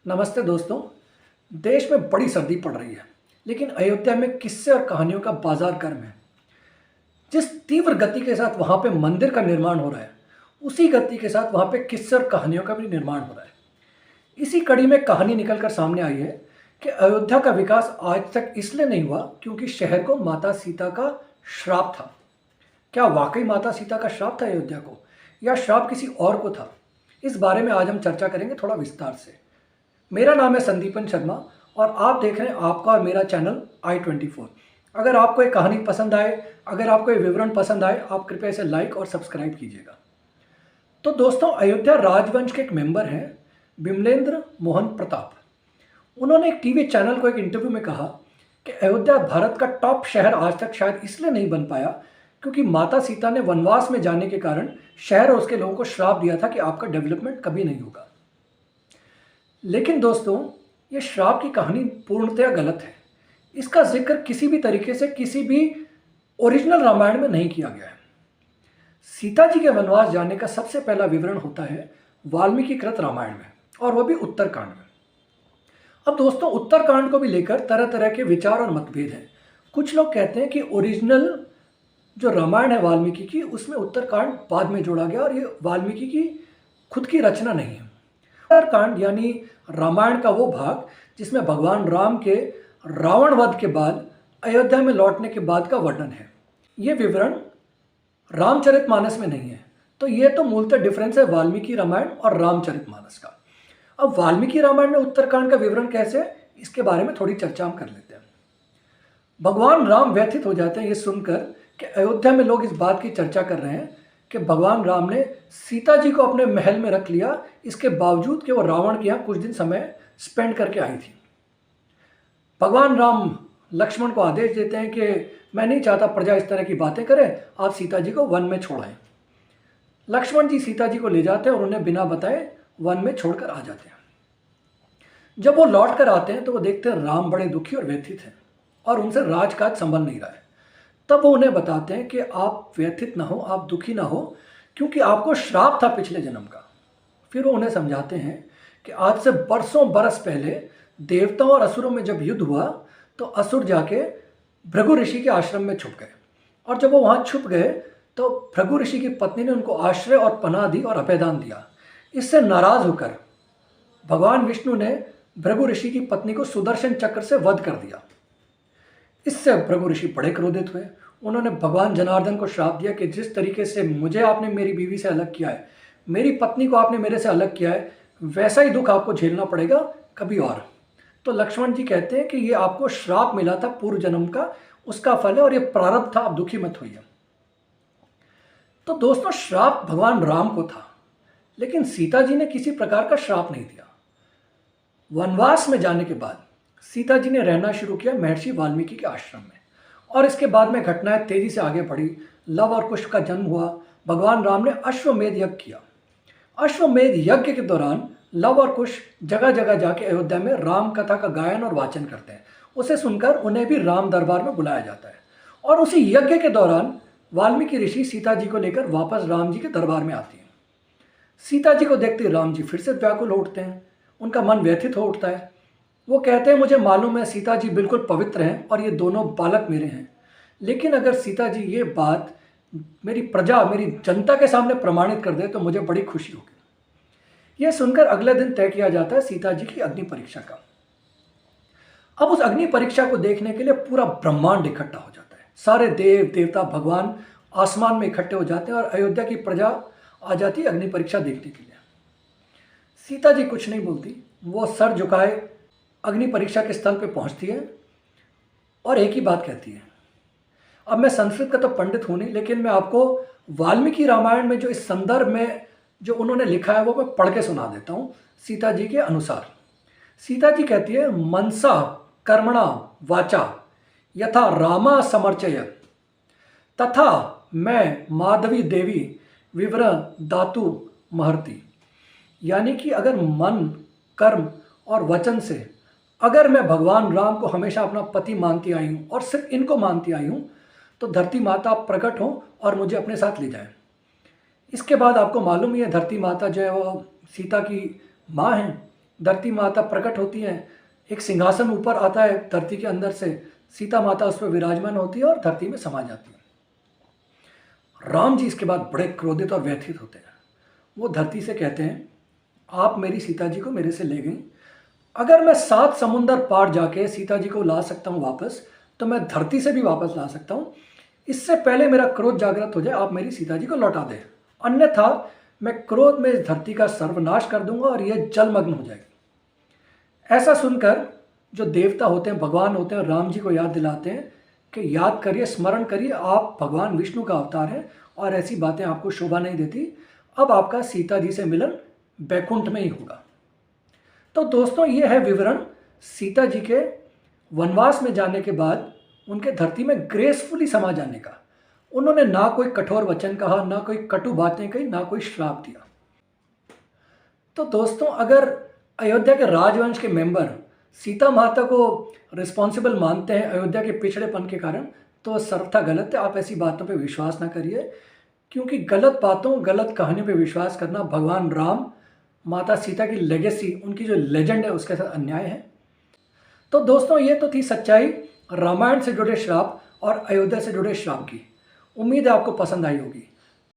नमस्ते दोस्तों। देश में बड़ी सर्दी पड़ रही है, लेकिन अयोध्या में किस्से और कहानियों का बाजार गर्म है। जिस तीव्र गति के साथ वहाँ पे मंदिर का निर्माण हो रहा है, उसी गति के साथ वहाँ पे किस्से और कहानियों का भी निर्माण हो रहा है। इसी कड़ी में कहानी निकलकर सामने आई है कि अयोध्या का विकास आज तक इसलिए नहीं हुआ क्योंकि शहर को माता सीता का श्राप था। क्या वाकई माता सीता का श्राप था अयोध्या को, या श्राप किसी और को था? इस बारे में आज हम चर्चा करेंगे थोड़ा विस्तार से। मेरा नाम है संदीपन शर्मा और आप देख रहे हैं आपका और मेरा चैनल i24। अगर आपको ये कहानी पसंद आए, अगर आपको ये विवरण पसंद आए, आप कृपया इसे लाइक और सब्सक्राइब कीजिएगा। तो दोस्तों, अयोध्या राजवंश के एक मेंबर हैं बिमलेंद्र मोहन प्रताप। उन्होंने एक टीवी चैनल को एक इंटरव्यू में कहा कि अयोध्या भारत का टॉप शहर आज तक शायद इसलिए नहीं बन पाया क्योंकि माता सीता ने वनवास में जाने के कारण शहर और उसके लोगों को श्राप दिया था कि आपका डेवलपमेंट कभी नहीं होगा। लेकिन दोस्तों, ये श्राप की कहानी पूर्णतया गलत है। इसका जिक्र किसी भी तरीके से किसी भी ओरिजिनल रामायण में नहीं किया गया है। सीता जी के वनवास जाने का सबसे पहला विवरण होता है वाल्मीकि कृत रामायण में, और वह भी उत्तरकांड में। अब दोस्तों, उत्तरकांड को भी लेकर तरह तरह के विचार और मतभेद हैं। कुछ लोग कहते हैं कि ओरिजिनल जो रामायण है वाल्मीकि की, उसमें उत्तरकांड बाद में जोड़ा गया और ये वाल्मीकि की खुद की रचना नहीं है। उत्तरकांड यानी रामायण का वो भाग जिसमें भगवान राम के रावण वध के बाद अयोध्या में लौटने के बाद का वर्णन है। ये विवरण रामचरितमानस में नहीं है। तो ये तो मूलतः डिफरेंस है वाल्मीकि रामायण और रामचरितमानस का। अब वाल्मीकि रामायण में उत्तरकांड का विवरण कैसे है, इसके बारे में थोड़ी चर्चा हम कर लेते हैं। भगवान राम व्यथित हो जाते हैं ये सुनकर कि अयोध्या में लोग इस बात की चर्चा कर रहे हैं कि भगवान राम ने सीता जी को अपने महल में रख लिया, इसके बावजूद कि वो रावण के यहाँ कुछ दिन समय स्पेंड करके आई थी। भगवान राम लक्ष्मण को आदेश देते हैं कि मैं नहीं चाहता प्रजा इस तरह की बातें करे, आप सीता जी को वन में छोड़ाएं। लक्ष्मण जी सीता जी को ले जाते हैं और उन्हें बिना बताए वन में छोड़कर आ जाते हैं। जब वो लौट कर आते हैं तो वो देखते हैं राम बड़े दुखी और व्यथित हैं और उनसे राजकाज संभल नहीं रहा है। तब वो उन्हें बताते हैं कि आप व्यथित ना हो, आप दुखी ना हो, क्योंकि आपको श्राप था पिछले जन्म का। फिर वो उन्हें समझाते हैं कि आज से बरसों बरस पहले देवताओं और असुरों में जब युद्ध हुआ तो असुर जाके भृगु ऋषि के आश्रम में छुप गए, और जब वो वहाँ छुप गए तो भृगु ऋषि की पत्नी ने उनको आश्रय और पनाह दी और अभयदान दिया। इससे नाराज होकर भगवान विष्णु ने भृगु ऋषि की पत्नी को सुदर्शन चक्र से वध कर दिया। इससे भृगु ऋषि बड़े क्रोधित हुए। उन्होंने भगवान जनार्दन को श्राप दिया कि जिस तरीके से मुझे आपने मेरी बीवी से अलग किया है, मेरी पत्नी को आपने मेरे से अलग किया है, वैसा ही दुख आपको झेलना पड़ेगा कभी और। तो लक्ष्मण जी कहते हैं कि ये आपको श्राप मिला था पूर्व जन्म का, उसका फल है और ये प्रारब्ध था, आप दुखी मत होइए। तो दोस्तों, श्राप भगवान राम को था, लेकिन सीता जी ने किसी प्रकार का श्राप नहीं दिया। वनवास में जाने के बाद सीता जी ने रहना शुरू किया महर्षि वाल्मीकि के आश्रम में, और इसके बाद में घटनाएं तेजी से आगे बढ़ी। लव और कुश का जन्म हुआ। भगवान राम ने अश्वमेध यज्ञ किया। अश्वमेध यज्ञ के दौरान लव और कुश जगह जगह जाके अयोध्या में राम कथा का गायन और वाचन करते हैं। उसे सुनकर उन्हें भी राम दरबार में बुलाया जाता है, और उसी यज्ञ के दौरान वाल्मीकि ऋषि सीता जी को लेकर वापस राम जी के दरबार में आती हैं। सीता जी को देखते राम जी फिर से व्याकुल हो उठते हैं, उनका मन व्यथित हो उठता है। वो कहते हैं, मुझे मालूम है सीता जी बिल्कुल पवित्र हैं और ये दोनों बालक मेरे हैं, लेकिन अगर सीता जी ये बात मेरी प्रजा, मेरी जनता के सामने प्रमाणित कर दे तो मुझे बड़ी खुशी होगी। यह सुनकर अगले दिन तय किया जाता है सीता जी की अग्नि परीक्षा का। अब उस अग्नि परीक्षा को देखने के लिए पूरा ब्रह्मांड इकट्ठा हो जाता है। सारे देव देवता भगवान आसमान में इकट्ठे हो जाते हैं और अयोध्या की प्रजा आ जाती है अग्नि परीक्षा देखने के लिए। सीता जी कुछ नहीं बोलती, वो सर झुकाए अग्नि परीक्षा के स्थल पे पहुंचती है और एक ही बात कहती है। अब मैं संस्कृत का तो पंडित हूं नहीं, लेकिन मैं आपको वाल्मीकि रामायण में जो इस संदर्भ में जो उन्होंने लिखा है वो मैं पढ़ के सुना देता हूं। सीता जी के अनुसार सीता जी कहती है, मनसा कर्मणा वाचा यथा रामा समर्चय तथा मैं माधवी देवी विवर दातु महर्ति। यानी कि अगर मन, कर्म और वचन से अगर मैं भगवान राम को हमेशा अपना पति मानती आई हूँ और सिर्फ इनको मानती आई हूँ, तो धरती माता प्रकट हो और मुझे अपने साथ ले जाए। इसके बाद आपको मालूम ही है, धरती माता जो है वो सीता की माँ हैं। धरती माता प्रकट होती हैं, एक सिंहासन ऊपर आता है धरती के अंदर से, सीता माता उस पर विराजमान होती है और धरती में समा जाती है। राम जी इसके बाद बड़े क्रोधित और व्यथित होते हैं। वो धरती से कहते हैं, आप मेरी सीता जी को मेरे से ले गई, अगर मैं 7 समुंदर पार जाके सीता जी को ला सकता हूँ वापस, तो मैं धरती से भी वापस ला सकता हूँ। इससे पहले मेरा क्रोध जागृत हो जाए, आप मेरी सीता जी को लौटा दें, अन्यथा मैं क्रोध में इस धरती का सर्वनाश कर दूंगा और यह जलमग्न हो जाएगी। ऐसा सुनकर जो देवता होते हैं, भगवान होते हैं, राम जी को याद दिलाते हैं कि याद करिए, स्मरण करिए, आप भगवान विष्णु का अवतार हैं और ऐसी बातें आपको शोभा नहीं देती। अब आपका सीता जी से मिलन बैकुंठ में ही होगा। तो दोस्तों, ये है विवरण सीता जी के वनवास में जाने के बाद उनके धरती में ग्रेसफुली समा जाने का। उन्होंने ना कोई कठोर वचन कहा, ना कोई कटु बातें कही, ना कोई श्राप दिया। तो दोस्तों, अगर अयोध्या के राजवंश के मेंबर सीता माता को रिस्पॉन्सिबल मानते हैं अयोध्या के पिछड़ेपन के कारण, तो सर्वथा गलत है। आप ऐसी बातों पे विश्वास ना करिए, क्योंकि गलत बातों, गलत कहानियों पे विश्वास करना भगवान राम, माता सीता की लेगेसी, उनकी जो लेजेंड है, उसके साथ अन्याय है। तो दोस्तों, ये तो थी सच्चाई रामायण से जुड़े श्राप और अयोध्या से जुड़े श्राप की। उम्मीद है आपको पसंद आई होगी।